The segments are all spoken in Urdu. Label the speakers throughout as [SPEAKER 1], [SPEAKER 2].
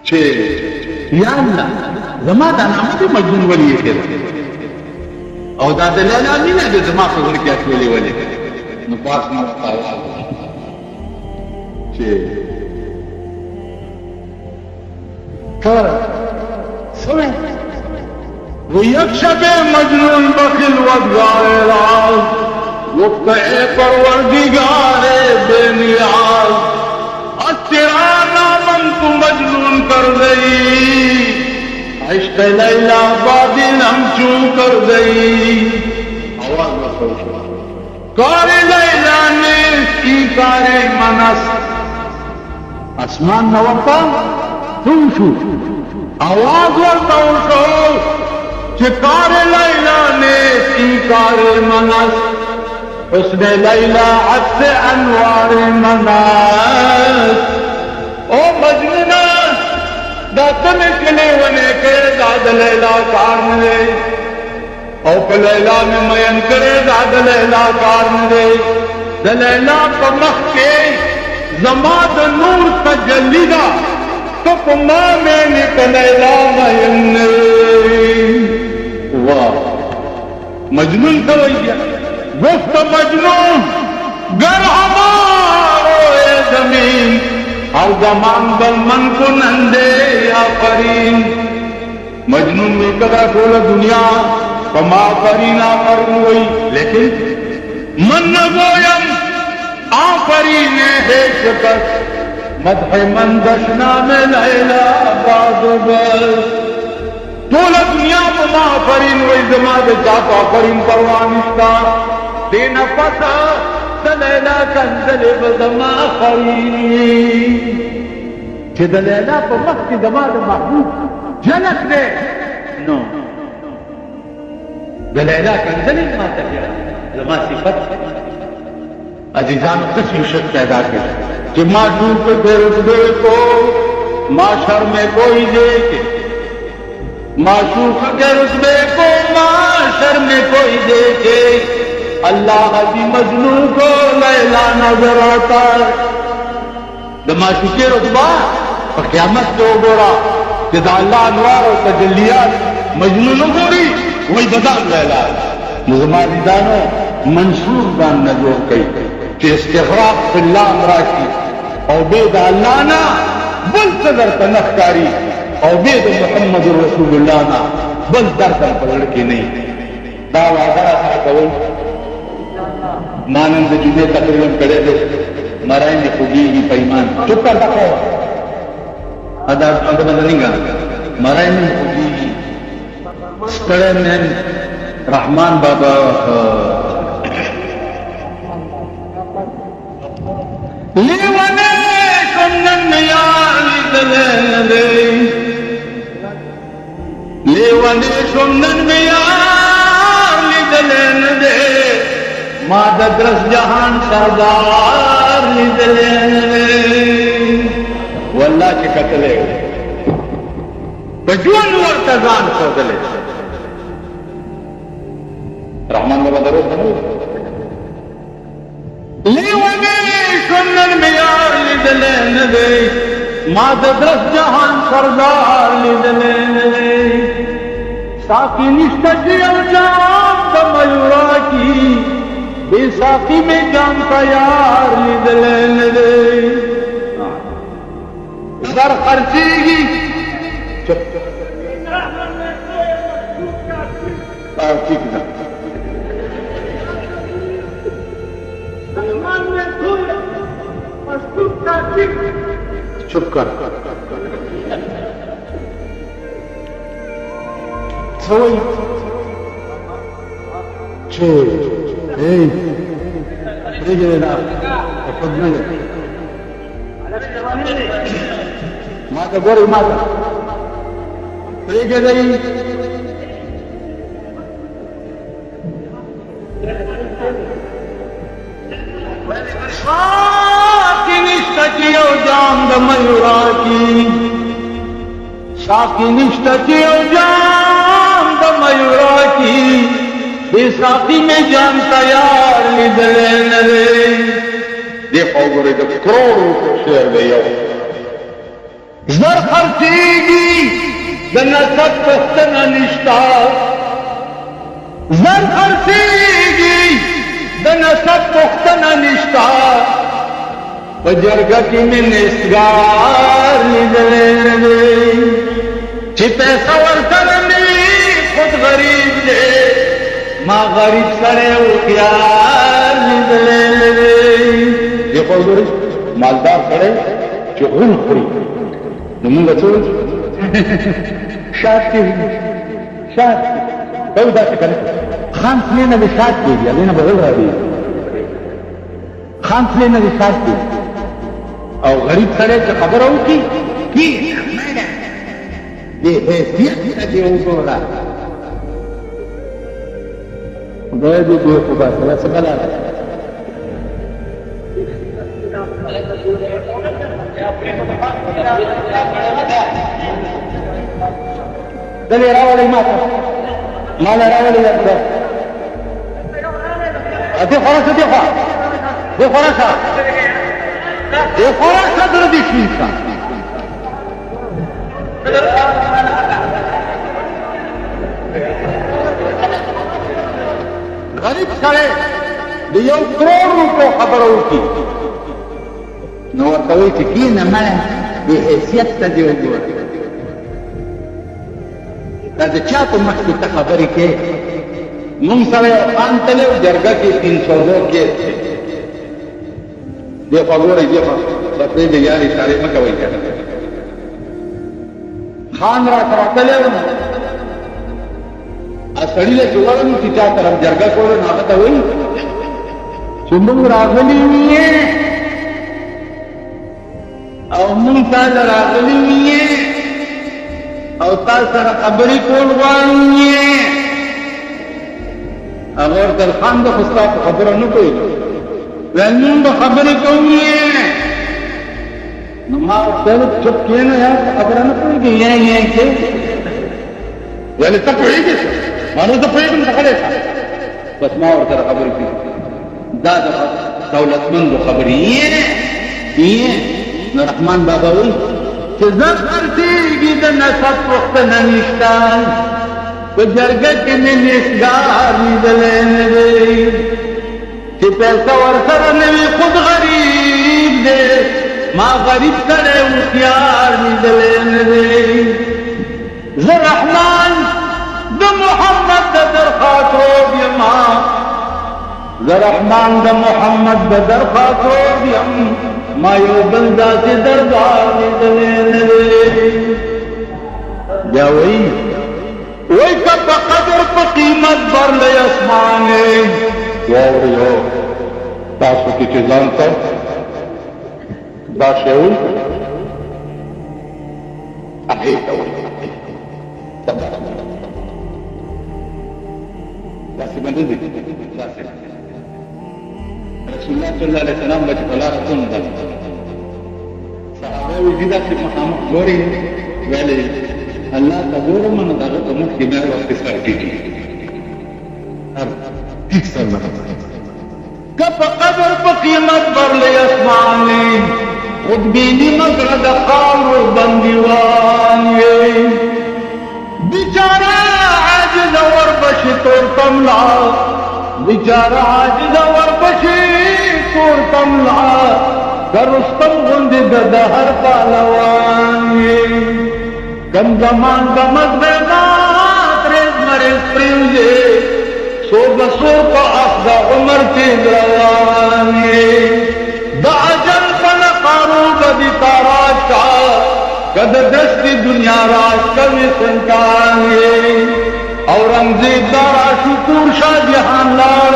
[SPEAKER 1] چې یا الله زما دا نامه دې مجنون ولي کړه او دا د لاله مینه دې زما په زړه کې اچولې ولي نو پاس ما تعالی چې کار سوي ويك شب مجنون بخلوت غائراز وقت پروردگار بے نیاز تیرا نامم تو مجنون کر گئی عشق لیلا بادل ہم چون کر گئی آواز میں سوچو کار لیلا نے کی کار منس اسمان نورتا تم شو آواز ورتا شو چکار لیلا نے کی کار منس حسن لیلا عطف انوار مناس او مجنونا داتن کلے ونے کے داد لیلا کار ملے او پہ لیلا میں مین کرے داد لیلا کار ملے دلیلا پہ مخ کے زماد نور تجلی دا تو پما میں نکلیلا مین واہ مجنون دوئیا گفت مجنون گر ہمارو اے زمین ہر زمان بل من کو نندے یا فرین مجنون میں کدا کھول دنیا پما فرین آفرین ہوئی لیکن من نگویم آفرین ہے شکر مدح من دشنا میں لیلا بازبر طول دنیا پما آفرین ہوئی زمان دے چاہتا آفرین پروانشتا دینا پتا دلیلا کنزل بزما خرینی چه دلیلا پا وقت زمان محبوب جنت دے نو دلیلا کنزل ما تکیا زما صفت عزیزان قسم شک پیدا کر کہ معشوق بے رتبے کو معاشر میں کوئی دیکھے معشوق کے رتبے کو معاشر میں کوئی دیکھے اللہ کی مجنون کو لیلا نظر آتا ہے معشوق رتبہ قیامت کو گورا کہ اللہ انوار و تجلیات مجنون گوری وہی بدل لیلا نظمانی دانو منصور دان نجور کئی کہ استغراق فی اللہ امراکی او بید اللہ نا بل صدر تنخکاری او بید محمد رسول اللہ نا بل در پلڑکی نہیں دعوی آدھا سا قول مانند جدے تقریباً کڑے دے مرائن دی خوگی ہی پیمان چپ کر دکھو ادھا نہیں گا مرائن دی خوگی ہی سکڑے میں رحمان بابا لیوانے کنن میاری دلین دے لیوانے کنن میاری دلین دے مادہ درس جہان سردار لیدلین واللہ کے قتلے بجون ورتزان سودلے رحمان بابا درود بنو لیوانے کنن میار لیدلین دے مادہ درس جہان سردار لیدلین دے ساکی نشتہ جیو جام دا میورا کی بے ساقی میں جام کا یار لیدلین دے در خرچی گی چپ چپ کر سوئی چھے ماتا گوری ماتا ریگے دئی شاکی نشتہ کیو جام دا میورا کی شاکی نشتہ کیو جام دا میورا کی بے ساقی میں جان تیار لیدلین دے دیکھو گرے جب کروڑوں کو شیر دے یو زر خرڅېږي د نسب پوښتنه نشته زر خرڅېږي د نسب پوښتنه نشته په جرګه کې مې نسګار لیدلی دی چې پیسه ورسره مې خود غریب دی ما غریب سړی هوښیار لیدلی دی دې خوا وګورئ مالدار سړی چې غول خوري نو مونږ څه وایو شات کېږي شات ته وایي داسې که نه خان خولې نه دې شات کېږي هغې نه به غل راځي خان خولې نه دې شات کېږي او غریب سړی چې خبره وکړي کېږه مړه دې حیثیت ته دې وګوره خدای دې دې خو باسله څه بلا ده دلې راولئ ما ته ما له راولئ درته دې خوا راشه دې خوا دې خوا راشه دې خوا راشه زړه دې شین شه غریب سړی د 1 کروڑ روپو خبره وکړي نو ورته وایي چې کښېنه مړه بې حیثیت ته دې وګوره دا د چا په مخ کې ته خبرې کوې مونږ سره یو خان تللی و جرګه کې 302 کې دې خوا ګورئ دې خوا دا پرېږدئ یار اشارې مه کوئ کنه خان راته راتلی و سړي له چې وړم چې چا طرف جرګه کوله نو هغه ته وایي چې موږ راغلي یې او موږ تاله راغلي یې او تا سره خبرې کول غواړو یې هغه ورته خان د خو ستا په خبره نه پوهېږي ویل موږ به خبرې کوو یې نو ما ورته ویل چپ کښېنه یار په خبره نه پوهېږي یې کې ویلې ته پوهېږې ما نو زه پوهېږم ته غلی شه بس ما ورسره خبرې کړي دا د دولتمندو خبرې یې نو رحمان بابا وایي چې زر خرڅېږي د نسب پوښتنه نشته په جرګه کې مې نسګار لیدلی نه دی چې پیسه ورسره نه وي خود غریب دی ما غریب سړی هوښیار لیدلی نه دی زه رحمان د محمد د درخواست یما زه رحمان د محمد د درخواست یم ما یو بل داسې دربار لیدلی نه دی بیا وایي وای که په قدر په قیمت برلی اسمانې واورئ تاسو کې چې ځان ته دا شی وایي هغې ته وایي داسې به نه دي داسې رسول الله صلی الله علیه وسلم به چې په لاره څنډه صحابه وایي دي داسې مخامخ ګورې ویلې الله ته ګورم نو د هغه په مخ کې بیا وختې سر ټیټي هر ټیټ سر نه که په قدر په قیمت برلی اسمانې خودبیني مګره د خاورو بندیوان یې بیچاره عاجز وربشي تور تملا بیچاره عاجز وربشي تور تملا که رستم غوندې د هر پهلوان یې کم زمان دمد بیمات ریز مریض پریوزی سو بسو پا افدا عمر تیز روانی دا عجل پنقارو بدی تاراج کا کد دستی دنیا راج کمی سنکانی اورنگزیب دارا شکور شاہ جہان لار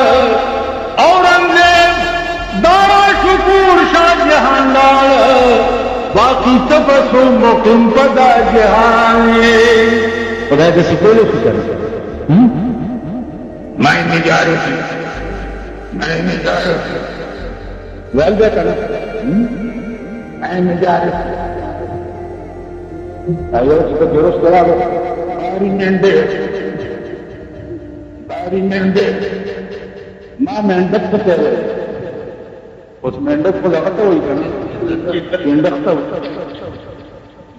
[SPEAKER 1] اورنگزیب دارا شکور شاہ جہان لار باقی تپسو مقیم پدا جہانی خدای دسی کولو فکر میں نجارو سی ویل بے کرنا میں نجارو سی ایو چکا درست کرا دو باری مندے ما مندک پتے ہوئے اس مندک کو لگتا ہوئی کرنا مندک تا ہوئی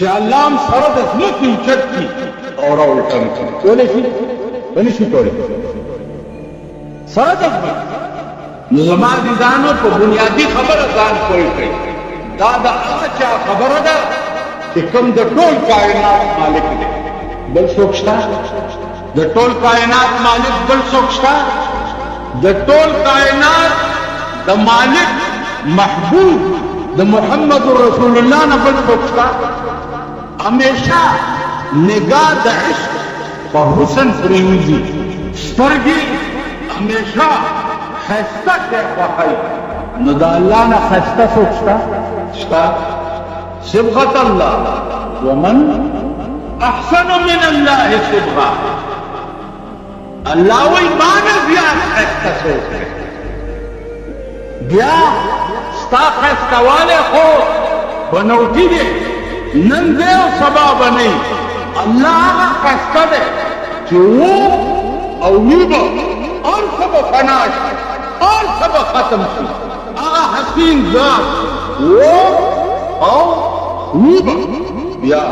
[SPEAKER 1] چې الله هم سره د ځمکې اوچت کړي او راولټم کړي کولی شي که نه شي کولی سره د ځمکې نو زما عزیزانو په بنیادي خبره ځان پوه کړئ دا د هغه چا خبره ده چې کوم د ټول کائنات مالک دی بل څوک شته د ټول کائنات مالک بل څوک شته د ټول کائنات د مالک محبوب د محمد رسول الله نه بل څوک شته همیشه نگاه د عشق په حسن پرېوځي سترګې همیشه خسته شی خوښوي نو د الله نه خسته څوک شته شته صبغة الله ومن احسن من الله صبغة الله وی مانا زیاد خسته څوک دی بیا ستا خستوالی خو بنوټي دی نن دی او سبا به نه الله هغه خسته دی چې و او وي به هر څه به فنا شي هر څه به ختم شي هغه حسین ذات و او وي به بیا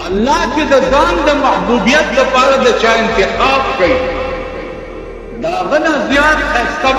[SPEAKER 1] الله چې د ځان د محبوبیت لپاره د چا انتخاب کوي دا هغه نه زیات ښایسته